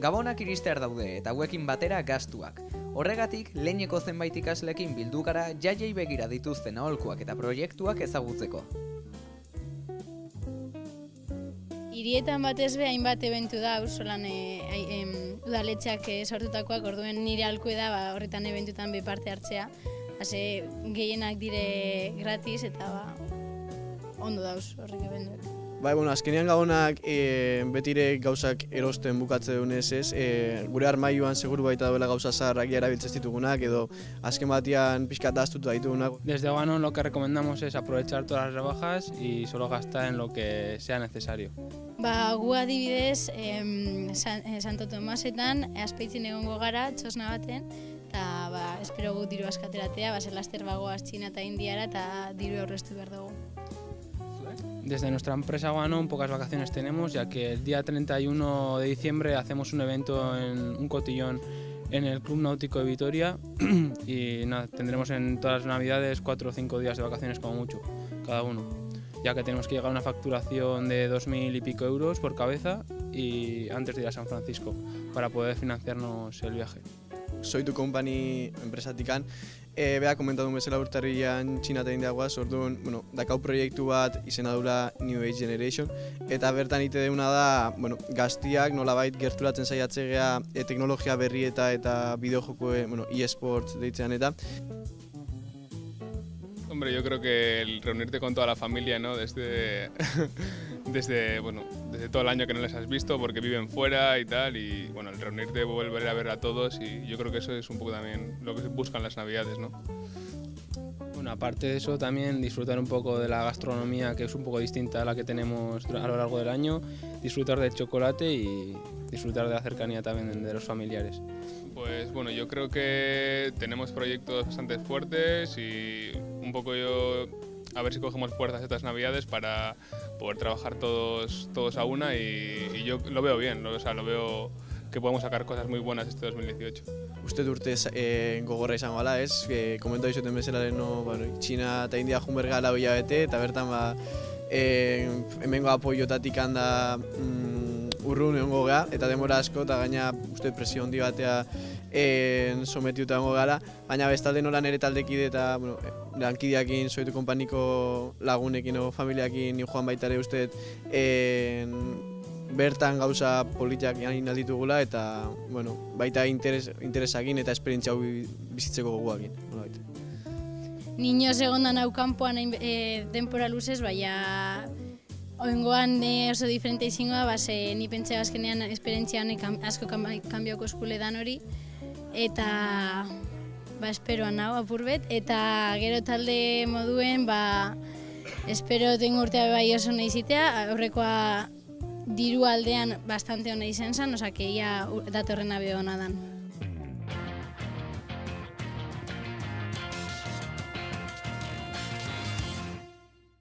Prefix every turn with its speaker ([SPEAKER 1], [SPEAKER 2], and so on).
[SPEAKER 1] Gabonak iristear daude eta hauekin batera gastuak. Horregatik, leineko zenbait ikaslekin bildu gara jaiei begira dituzten aholkuak eta proiektuak ezagutzeko.
[SPEAKER 2] Hirietan batez be hainbat ebentu da, solan udaletxeak sortutakoak, orduen nire aholkua da horretan ebentutan be parte hartzea. Hase gehienak dire gratis eta ondo dauz horrek ebentuak.
[SPEAKER 3] Azkenean Gabonak betire gauzak erosten bukatze dunez ez, gure armailuan seguru baita dauela gauza zaharrak erabiltzen ditugunak edo azken batean pixkat daztuta ditugunak.
[SPEAKER 4] Desde Gabonon lo que recomendamos es aprovechar todas las rebajas y solo gastar en lo que sea necesario.
[SPEAKER 2] Gu adibidez, Santo Tomasetan azpeitzen egongo gara txosna baten, eta espero gu diru askateratea, laster bagoaz Txina eta Indiara eta diru aurreztu behar dugu.
[SPEAKER 4] Desde nuestra empresa Gabonon pocas vacaciones tenemos, ya que el día 31 de diciembre hacemos un evento en un cotillón en el Club Náutico de Vitoria y tendremos en todas las navidades 4 o 5 días de vacaciones como mucho, cada uno, ya que tenemos que llegar a una facturación de 2.000 y pico euros por cabeza y antes de ir a San Francisco para poder financiarnos el viaje.
[SPEAKER 3] Soitu Company enpresatikan, beha komentatu bezala urtarrilean Txina eta Indiagoaz, orduan, dakau proiektu bat izena dula New Age Generation, eta bertan ite deuna da, gaztiak nolabait gerturatzen saiatzea teknologia berri eta bideojoko, eSports deitzean eta.
[SPEAKER 5] Hombre, yo creo que el reunirte con toda la familia, ¿no? Desde todo el año que no les has visto porque viven fuera y tal, y bueno, el reunirte, volver a ver a todos, y yo creo que eso es un poco también lo que se buscan las navidades, ¿no?
[SPEAKER 4] Bueno, aparte de eso, también disfrutar un poco de la gastronomía, que es un poco distinta a la que tenemos a lo largo del año, disfrutar del chocolate y disfrutar de la cercanía también de los familiares.
[SPEAKER 5] Pues bueno, yo creo que tenemos proyectos bastante fuertes y un poco a ver si cogemos fuerzas estas navidades para poder trabajar todos a una y yo lo veo bien, lo veo que podemos sacar cosas muy buenas este 2018.
[SPEAKER 3] Uste urtez gogorra izango gala, ez? Komentu dizuten bezala Txina eta India joan berga lau hilabete eta bertan hemengo apoiotatik handa urrun egongo gara eta denbora asko eta gaina uste presio handi batea sometiuta egongo gara, baina bestalde nola nire taldekide eta lankideakin, Soitu Companyko lagunekin o familiakin joan baita ere uste bertan gauza politiak egin ditugula eta baita interesakin eta esperientzia hau bizitzeko gogoakin.
[SPEAKER 2] Niñoz egondan hau kanpoan denpora luzez, baina oingoan oso diferente izangoa, ni pentsa azkenean esperientzia honek asko kanbioko eskuledan hori, eta esperoan hau apurbet, eta gero talde moduen, espero tengo urtea bai oso nahi zitea, aurrekoa diru aldean bastante hona izen zan, osea que ia datorrena be hona dan.